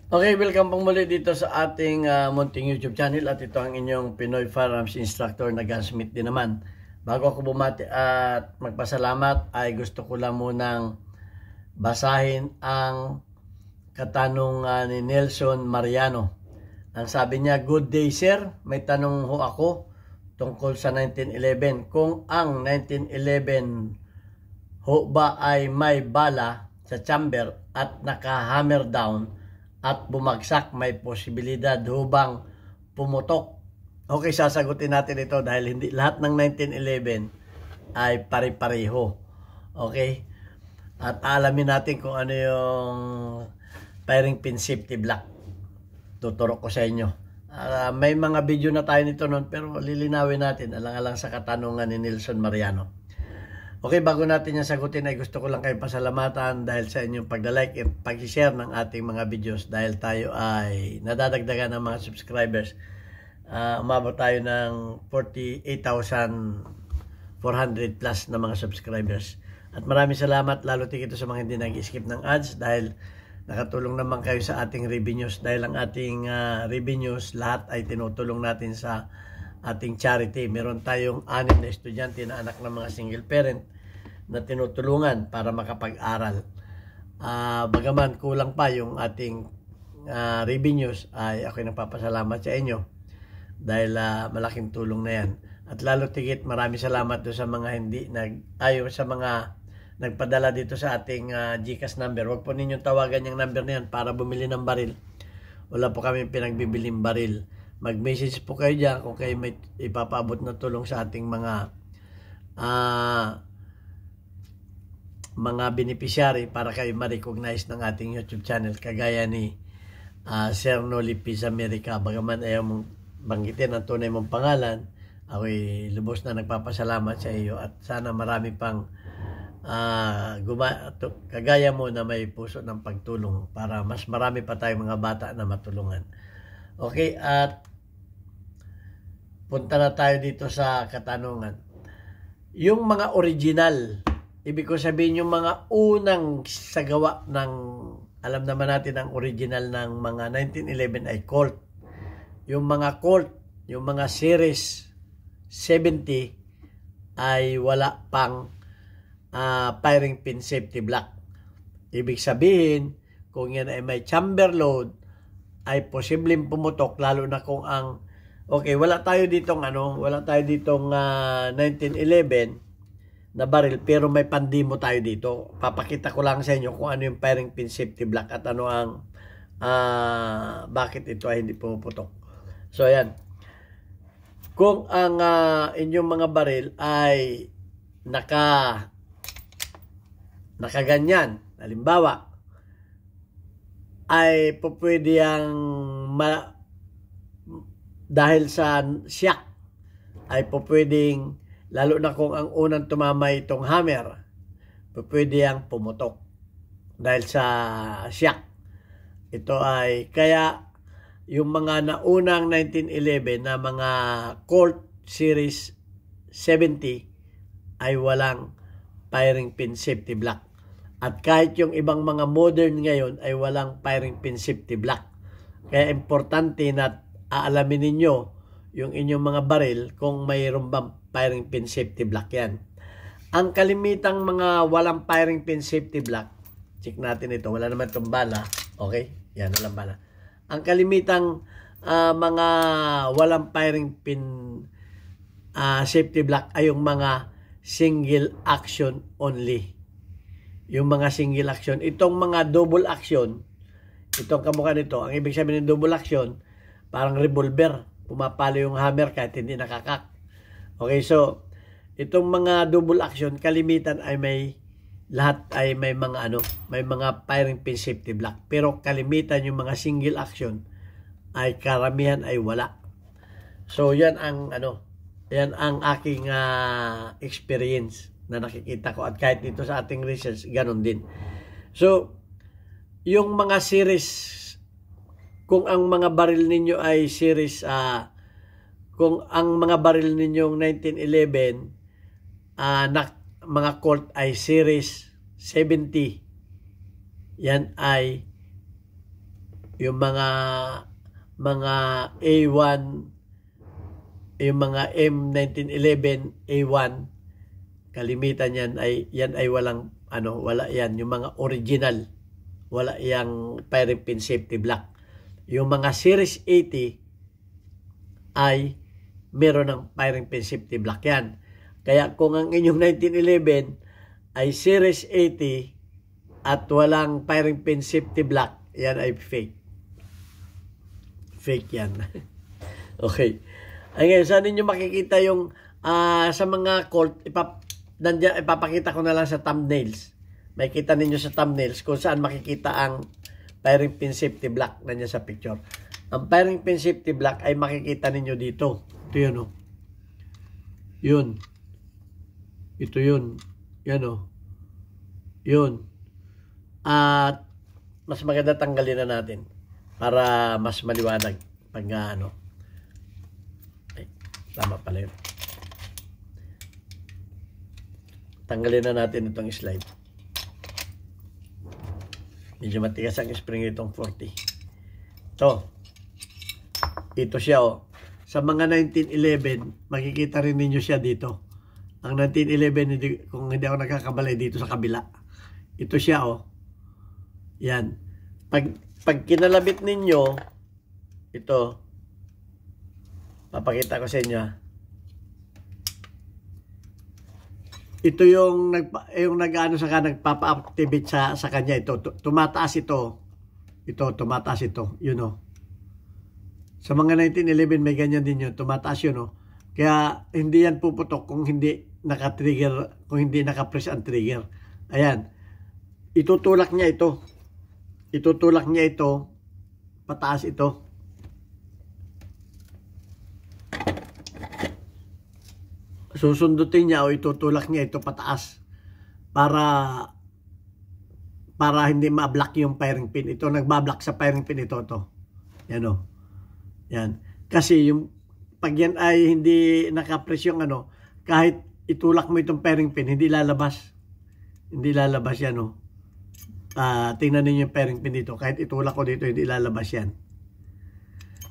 Okay, welcome pong muli dito sa ating munting YouTube channel at ito ang inyong Pinoy Firearms Instructor na Gunsmith din naman. Bago ako bumati at magpasalamat ay gusto ko lang munang basahin ang katanungan ni Nelson Mariano. Ang sabi niya, "Good day sir, may tanong ho ako tungkol sa 1911. Kung ang 1911 ho ba ay may bala sa chamber at naka-hammer down at bumagsak, may posibilidad ho bang pumutok?" Okay, sasagutin natin ito dahil hindi lahat ng 1911 ay pare-pareho. Okay? At alamin natin kung ano yung firing pin safety block. Tuturo ko sa inyo. May mga video na tayo nito noon pero lilinawin natin alang-alang sa katanungan ni Nelson Mariano. Okay, bago natin yung sagutin ay gusto ko lang kayo pasalamatan dahil sa inyong pagda-like at pag-share ng ating mga videos dahil tayo ay nadadagdagan ng mga subscribers. Umabot tayo ng 48,400 plus na mga subscribers. At maraming salamat lalo tigito sa mga hindi nag-skip ng ads dahil nakatulong naman kayo sa ating revenues dahil ang ating revenues lahat ay tinutulong natin sa ating charity. Meron tayong 6 na estudyante na anak ng mga single parent na tinutulungan para makapag-aral. Bagaman kulang pa yung ating revenues ay ako'y nagpapasalamat sa inyo dahil malaking tulong na yan. At lalo tigit maraming salamat do sa mga sa mga nagpadala dito sa ating GCash number. Huwag po ninyong tawagan yung number na yan para bumili ng baril. Wala po kami pinagbibiling baril. Mag-message po kayo dyan kung kayo may ipapaabot na tulong sa ating mga beneficiary para kayo ma-recognize ng ating YouTube channel kagaya ni Sir Noli Piz America. Bagaman ayaw mong banggitin ang tunay mong pangalan, ako'y lubos na nagpapasalamat sa iyo at sana marami pang kagaya mo na may puso ng pagtulong para mas marami pa tayong mga bata na matulungan. Okay, at punta na tayo dito sa katanungan. Yung mga original, ibig ko sabihin yung mga unang sagawa ng, alam naman natin ang original ng mga 1911 ay Colt. Yung mga Colt, yung mga Series 70 ay wala pang firing pin safety block. Ibig sabihin, kung yan ay may chamber load, ay posibleng pumutok lalo na kung ang wala tayo ditong 1911 na baril pero may pandemo tayo dito. Papakita ko lang sa inyo kung ano yung firing pin safety block at ano ang bakit ito ay hindi pumuputok. So ayan. Kung ang inyong mga baril ay nakaganyan, halimbawa, ay pwede ang dahil sa shock ay pwedeng, lalo na kung ang unang tumama itong hammer, pwede ang pumutok dahil sa shock. Ito ay kaya yung mga naunang 1911 na mga Colt Series 70 ay walang firing pin safety block. At kahit yung ibang mga modern ngayon ay walang firing pin safety block. Kaya importante na aalamin ninyo yung inyong mga baril kung mayroon bang firing pin safety block yan. Ang kalimitang mga walang firing pin safety block, check natin ito, wala naman itong bala. Okay? Yan, walang bala. Ang kalimitang mga walang firing pin safety block ay yung mga single action only. Yung mga single action. Itong mga double action, itong kamukha nito, ang ibig sabihin ng double action, parang revolver. Pumapalo yung hammer kahit hindi nakakak. Okay, so, itong mga double action, kalimitan ay lahat ay may mga firing pin safety block. Pero kalimitan yung mga single action ay karamihan ay wala. So, yan ang aking experience na nakikita ko at kahit dito sa ating research ganun din. So yung mga series, kung ang mga baril ninyo ay series kung ang mga baril ninyong 1911 mga Colt ay series 70, yan ay yung mga A1, yung mga M1911 A1, kalimitan yan ay walang wala yan, yung mga original, wala yang firing pin safety block. Yung mga Series 80 ay meron ng firing pin safety block yan. Kaya kung ang inyong 1911 ay Series 80 at walang firing pin safety block, yan ay fake. Fake yan. Okay. Ay ngayon, saan ninyo makikita yung sa mga Colt, ipapakita ko na lang sa thumbnails. Makikita ninyo sa thumbnails kung saan makikita ang firing pin safety block na niya sa picture. Ang firing pin safety block ay makikita ninyo dito. Ito yun, oh. Yun. Ito yun. Yan, oh. Yun. At mas maganda tanggalin na natin para mas maliwanag pag ay, tama pala yun. Tanggalin na natin itong slide. Medyo matigas ang spring itong 40. Ito siya, oh. Sa mga 1911, makikita rin ninyo siya dito. Ang 1911, kung hindi ako nagkakabalay, dito sa kabila. Ito siya, oh. Yan. Pag kinalabit ninyo, ito, papakita ko sa inyo. Ito yung nagpapa-activate sa kanya. Ito, tumataas ito. Ito, tumataas ito. Yun, oh. Sa mga 1911, may ganyan din yun. Tumataas yun, oh. Kaya, hindi yan puputok kung hindi naka-trigger, kung hindi naka-press ang trigger. Ayan. Itutulak niya ito. Itutulak niya ito. Pataas ito. Susundutin niya o itutulak niya ito pataas. Para hindi ma-block yung firing pin. Ito, nagbablock sa firing pin ito. Yan, oh. Yan. Kasi pag yan ay hindi nakapress yung kahit itulak mo itong firing pin, hindi lalabas. Hindi lalabas yan, oh. Tingnan ninyo yung firing pin dito. Kahit itulak ko dito, hindi lalabas yan.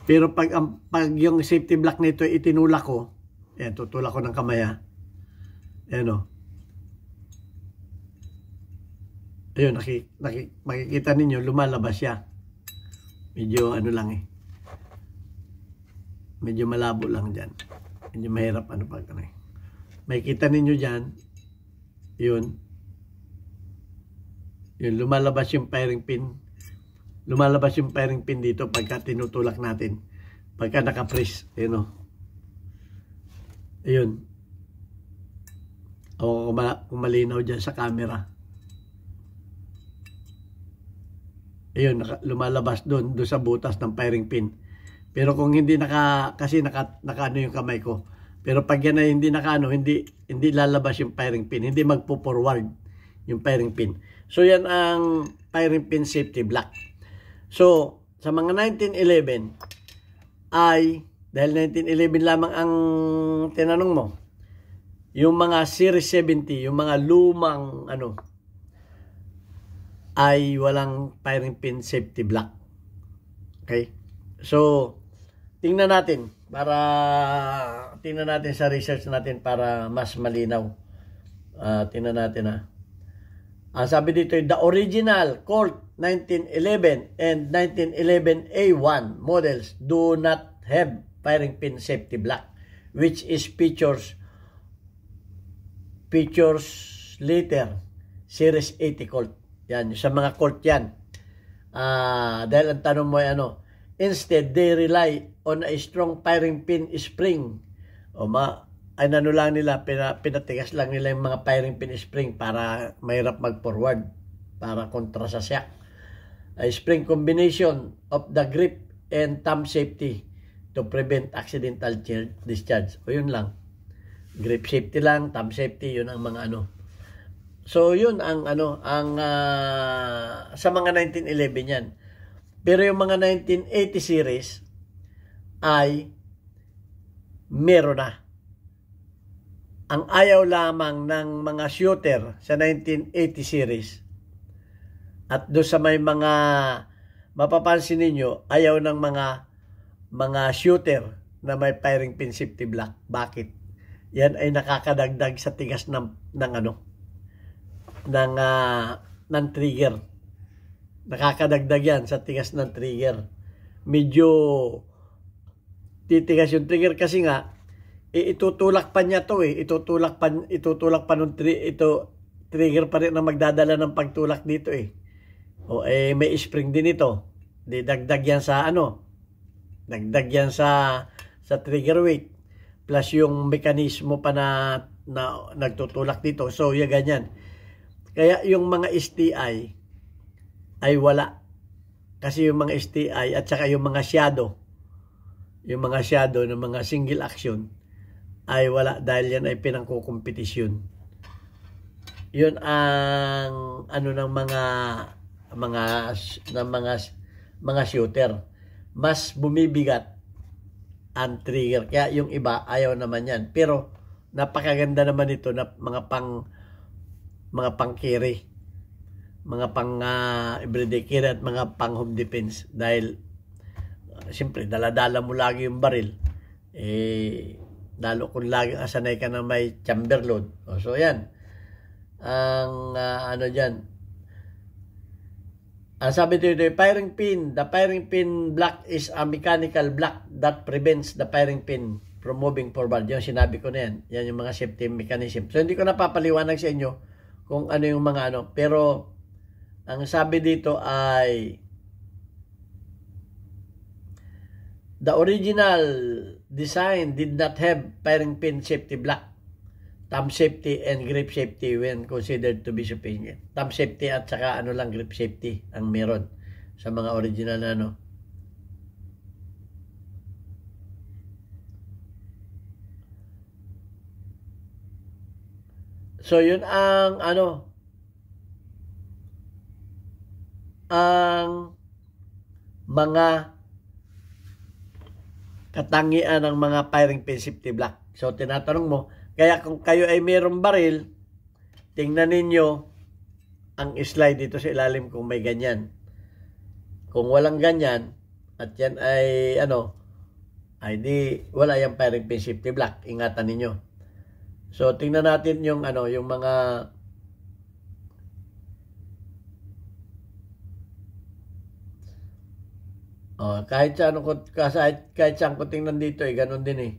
Pero pag yung safety block nito itinulak ko, ayan, tutulak ko ng kamay, ha. Ayan, oh. Ayun, makikita ninyo, lumalabas siya. Medyo lang eh. Medyo malabo lang dyan. Medyo mahirap makikita ninyo dyan, yun, lumalabas yung firing pin. Lumalabas yung firing pin dito pagka tinutulak natin. Pagka naka-press, yun, oh. Ayun. O kung malinaw dyan sa camera. Ayun, lumalabas doon sa butas ng firing pin. Pero kung hindi kasi naka yung kamay ko. Pero pag yan ay hindi hindi lalabas yung firing pin. Hindi magpo-forward yung firing pin. So yan ang firing pin safety block. So, sa mga 1911 ay, dahil 1911 lamang ang tinanong mo, yung mga Series 70, yung mga lumang ay walang firing pin safety block. Okay? So, tingnan natin sa research natin para mas malinaw. Tingnan natin, sabi dito, the original Colt 1911 and 1911 A1 models do not have firing pin safety block, which is features later Series 80 Colt. Yan, sa mga Colt yan. Dahil ang tanong mo ay instead, they rely on a strong firing pin spring. Lang nila, pinatigas lang nila yung mga firing pin spring para mahirap mag-forward, para kontra sa shock. A spring combination of the grip and thumb safety to prevent accidental discharge. O yun lang. Grip safety lang, thumb safety, yun ang mga So yun ang sa mga 1911 yan. Pero yung mga 1980 series ay meron na. Ang ayaw lamang ng mga shooter sa 1980 series at doon sa may mga mapapansin ninyo, ayaw ng mga shooter na may firing pin safety block. Bakit? Yan ay nakakadagdag sa tigas ng trigger. Nakakadagdag yan sa tigas ng trigger. Medyo titigas yung trigger kasi nga itutulak pa niya to itutulak pa nung trigger pa rin na magdadala ng pagtulak dito may spring din ito. Dagdag yan sa dagdag yan sa trigger weight plus yung mekanismo pa na nagtutulak dito. So yung ganyan. Kaya yung mga STI ay wala. Kasi yung mga STI at saka yung mga shadow ng mga single action ay wala dahil yan ay pinangkukompetisyon. Yun ang ng mga shooter. Mas bumibigat ang trigger. Kaya yung iba ayaw naman yan. Pero napakaganda naman ito na mga pang carry. Mga pang everyday carry at mga pang home defense. Dahil siyempre dala-dala mo lagi yung baril. Lalo kung lagi asanay ka na may chamber load. So yan. Ang dyan. Sabi dito, the firing pin block is a mechanical block that prevents the firing pin from moving forward. Yung sinabi ko na yan. Yan yung mga safety mechanism. So hindi ko napapaliwanag sa inyo kung ano yung mga pero ang sabi dito ay the original design did not have firing pin safety block, thumb safety and grip safety when considered to be sufficient. Thumb safety at saka grip safety ang meron sa mga original na So yun ang ang mga katangian ng mga firing pin safety block. So tinatanong mo, kaya kung kayo ay mayroong baril, tingnan ninyo ang slide dito sa ilalim kung may ganyan. Kung walang ganyan, at yan ay ay di wala yung firing pin safety block. Ingatan ninyo. So tingnan natin yung yung mga kahit saan ko tingnan dito ganun din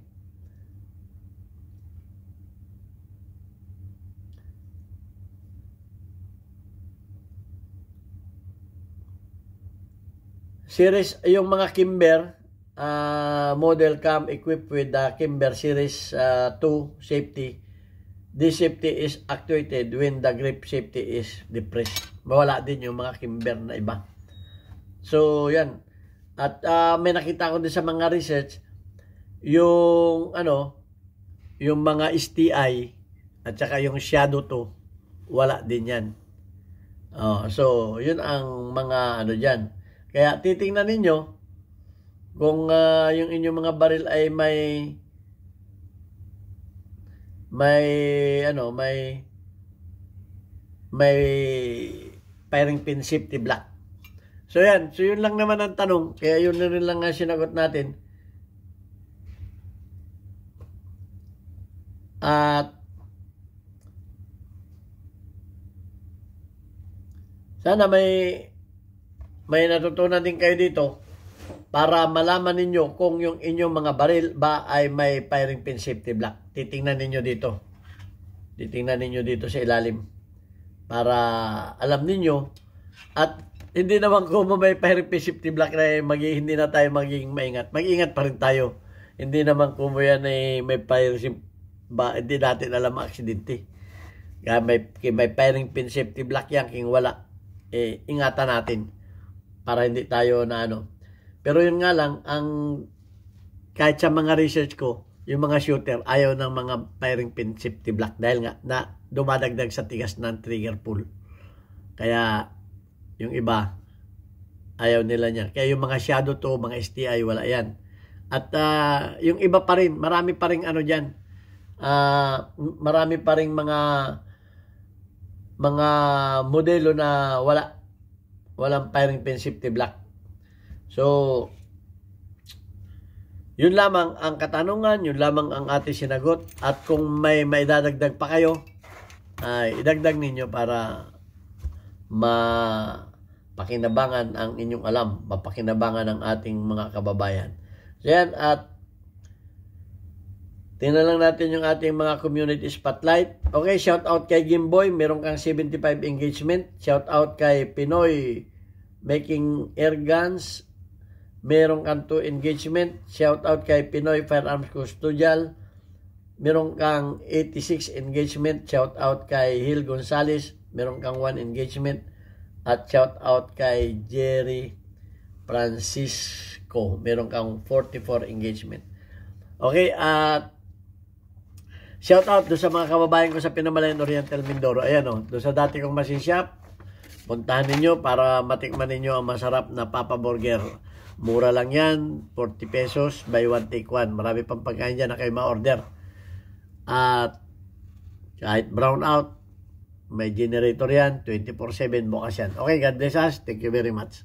Series, yung mga Kimber model come equipped with the Kimber Series 2 safety. This safety is actuated when the grip safety is depressed. Mawala din yung mga Kimber na iba. So, yan. At may nakita ko din sa mga research, yung yung mga STI at saka yung Shadow 2, wala din yan. So, yun ang mga dyan. Kaya titingnan ninyo kung yung inyong mga baril ay may firing pin safety block. So yan, so yun lang naman ang tanong. Kaya yun na rin lang nga sinagot natin. At sana may natutunan din kayo dito para malaman ninyo kung yung inyong mga baril ba ay may firing pin safety block. Titingnan ninyo dito. Titingnan ninyo dito sa ilalim para alam ninyo. At hindi naman kung may firing pin safety block na hindi na tayo magiging maingat. Mag-ingat pa rin tayo. Hindi naman kung yan ay may firing ba, hindi natin alam ang aksidente. Kaya may firing pin safety block yan, king wala. Ingatan natin para hindi tayo na Pero yun nga lang, kahit sa mga research ko, yung mga shooter, ayaw ng mga firing pin safety block dahil nga na dumadagdag sa tigas ng trigger pull. Kaya yung iba, ayaw nila niyan. Kaya yung mga Shadow 2, mga STI, wala yan. At yung iba pa rin, marami pa rin dyan. Marami pa rin mga modelo na walang firing pin safety block. So, yun lamang ang katanungan, yun lamang ang ating sinagot. At kung may maidadagdag pa kayo, ay idagdag ninyo para mapakinabangan ang inyong alam, mapakinabangan ang ating mga kababayan. So yan, at tingnan lang natin yung ating mga community spotlight. Okay, shout out kay Gimboy, meron kang 75 engagement. Shout out kay Pinoy Making Air Guns, meron kang 2 engagement. Shout out kay Pinoy Firearms Custodial, meron kang 86 engagement. Shout out kay Hil Gonzales, meron kang 1 engagement. At shout out kay Jerry Francisco, meron kang 44 engagement. Okay, at shout out doon sa mga kababayan ko sa Pinamalayan Oriental Mindoro. Ayan o, doon sa dati kong machine shop, puntahan ninyo para matikman ninyo ang masarap na Papa Burger. Mura lang yan, 40 pesos, buy one take one. Marami pang pagkain dyan na kayo ma-order. At kahit brown out, may generator yan, 24/7 bukas yan. Okay, God bless us. Thank you very much.